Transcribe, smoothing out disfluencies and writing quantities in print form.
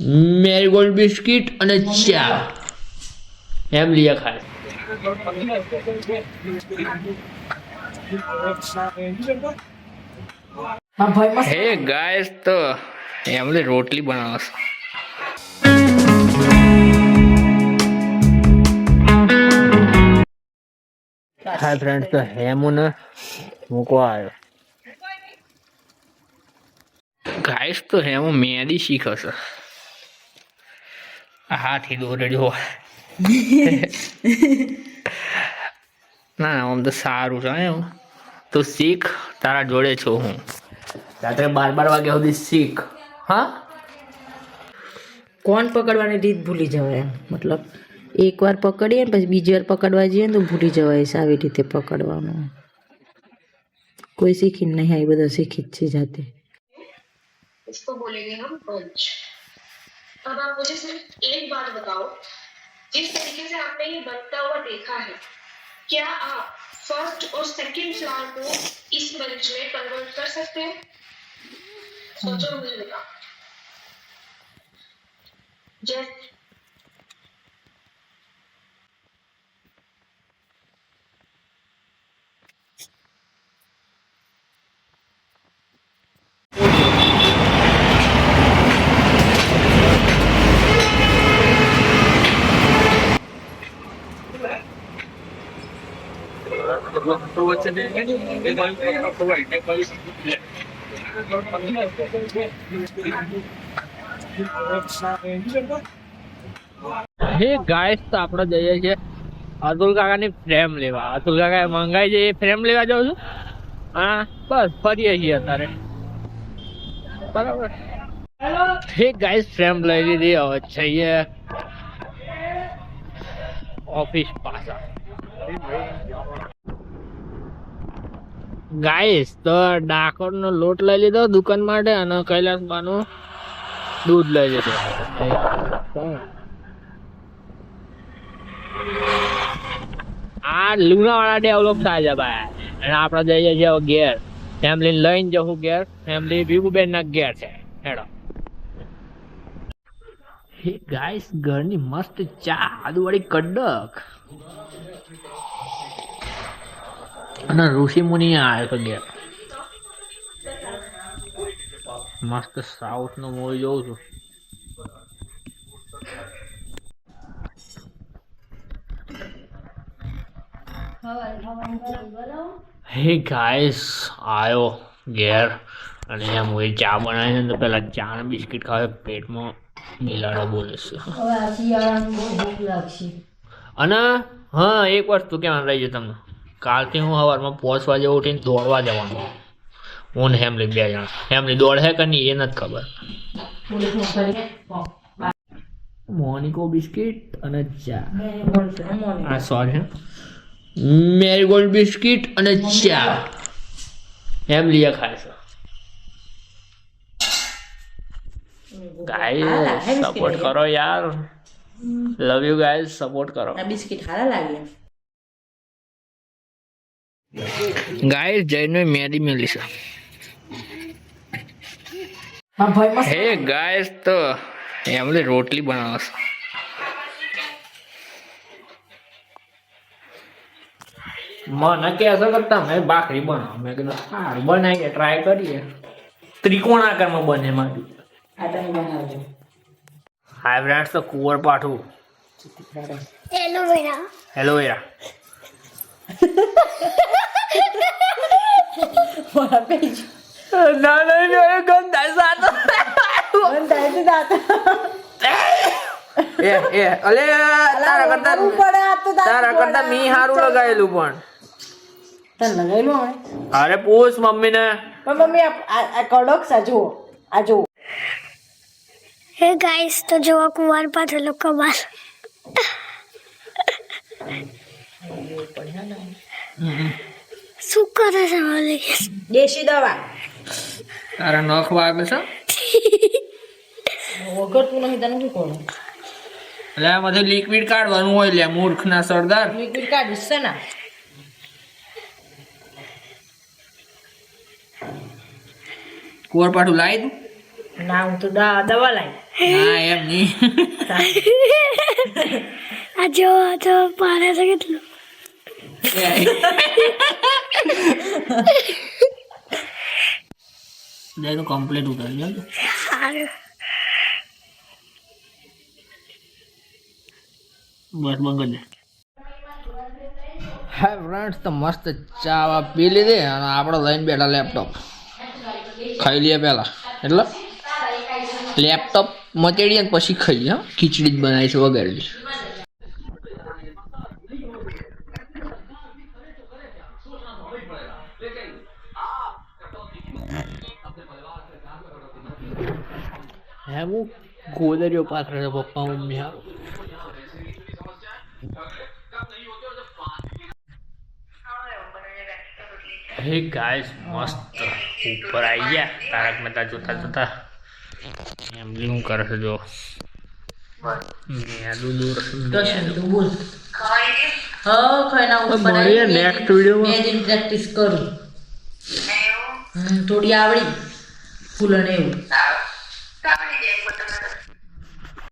Marigold biscuit અને ચા એમ લીયા ખાય. હે ગાઈસ તો એમલે રોટલી બનાવસ. હાય ફ્રેન્ડ્સ, તો હેમુ ને મૂકવા આવ્યો. ગાઈસ તો હેમુ મેદી શીખશે. હાથી દોરે જો. ના આમ તો સારું છે એમ. તું શીખ, તારા જોડે છું હું. રાત્રે 12 વાગ્યા સુધી શીખ. હા, કોણ પકડવાની રીત ભૂલી જવાય એમ. મતલબ એકવાર પકડીએ ને પછી બીજી વાર પકડવા જઈએ ને તો ભૂલી જવાય આવી રીતે પકડવાનું. કોઈ શીખીને નહીં, આ બધા શીખી જ છે જાતે. इसको बोलेंगे हम पंच. अब आप मुझे सिर्फ एक बात बताओ, जिस तरीके से आपने ये बनता हुआ देखा है, क्या आप फर्स्ट और सेकंड फ्लावर को इस मंच में कन्वर्ट कर सकते हैं? सोचो, मुझे बताओ. जस्ट હે ગાઈસ તો આપણે જઈએ છીએ અતુલ કાકાની ફ્રેમ લેવા. અતુલ કાકા મંગાઈ છે એ ફ્રેમ લેવા જાઉં છું. હા બસ ફરીએ છીએ અત્યારે. બરાબર. હે ગાઈસ ફ્રેમ લઈ લીધી, હવે જઈએ ઓફિસ પાછા. ગાઈસ તો ડાકોર નો લોટ લઈ લીધો દુકાન માટે અને કૈલાસ બાનું દૂધ લઈ લીધું. આ લુણાવાડા ડેવલપ થાય છે ભાઈ. અને આપણે જઈએ છીએ હવે ઘેર. ફેમિલી લઈને જવું ઘેર. ફેમિલી ભીગુબેન ના ઘેર છે. હેડો. હે ગાઈસ, ઘરની મસ્ત ચા આદુવાળી કડક. અને ઋષિ મુનિ આવ્યો તો ઘેર. મસ્ત સાઉથ નો મૂવી જોઉં છું. હે ગાઈસ આવ્યો ઘેર અને એમ હું ચા બનાવી છે ને તો પેલા ચા ને બિસ્કિટ ખાવે પેટમાં મિલાડો બોલે છે. અને હા એક વસ્તુ કેવાનું રહી છે તમને. કાલથી હું સવારમાં 5 વાગે ઉઠીને દોડવા જવાનું. હું ને હેમલી 2 જણા. હેમલી દોડ હે કે નહીં એ નથી ખબર. મોનિકો બિસ્કિટ અને ચા. આ સોરી, મેરીગોલ્ડ બિસ્કિટ અને ચા એમ લીયા ખાય છે. ગાઈસ સપોર્ટ કરો યાર. લવ યુ ગાઈસ, સપોર્ટ કરો. આ બિસ્કિટ સારા લાગે. ગાઈસ જઈને મેદી મેલી છે. હે ગાઈસ તો એમલે રોટલી બનાવસ. મને કહેશો કે તમે ભાખરી બનાવો. મેં કીધું સારું બનાવીએ, ટ્રાય કરીએ. ત્રિકોણ આકારમાં બને મારી. આ તમે બનાવજો. હાય ફ્રેન્ડ્સ, તો કુંવર પાઠું. एलोवेरा. એલોવેરા. ના ના ના ગંધાય સાતો. એ અલે તારા કરતા મી હારું લગાયેલું પણ. તને લગાવેલું હવે? અરે પૂછ મમ્મીને. પણ મમ્મી આ કડક સા જુઓ. આ જુઓ. हे गाइस, तो जो कुंवर पाठक लोग का बाल શું કરે છે વાલી? દેશી દવા. તારા નખ વાગે છે વગરતું નહીં તને શું કહું? એટલે આમાંથી લિક્વિડ કાઢવાનું હોય. લે મૂર્ખ ના સરદાર. લિક્વિડ કાઢીશ છે ને. કુંવર પાઠું લાવી દઉં. ના હું તો દવા લાવી. ના એમ નહીં આ જો પાડે છે કેટલું તો કમ્પ્લીટ ઉતારી લો સારું બસ બંધ દે હા ફ્રેન્ડ્સ તો મસ્ત ચા પી લીધી અને આપણે લઈને બેઠા લેપટોપ ખાઈ લઈએ પહેલા એટલે લેપટોપ મચેડીએ ને પછી ખાઈએ હા ખીચડી જ બનાવી છે વગેરે હે હું ગોદરીઓ પાત્ર છે પપ્પા મમ્મી હા હે ગાઈસ મસ્ત ઉપર આવી ગયા તારક મહેતા જોતા જોતા એમ શું કરે છે જો નેક્સ્ટ વિડીયોમાં પ્રેક્ટિસ કરું થોડી આવડી ફૂલ ને એવું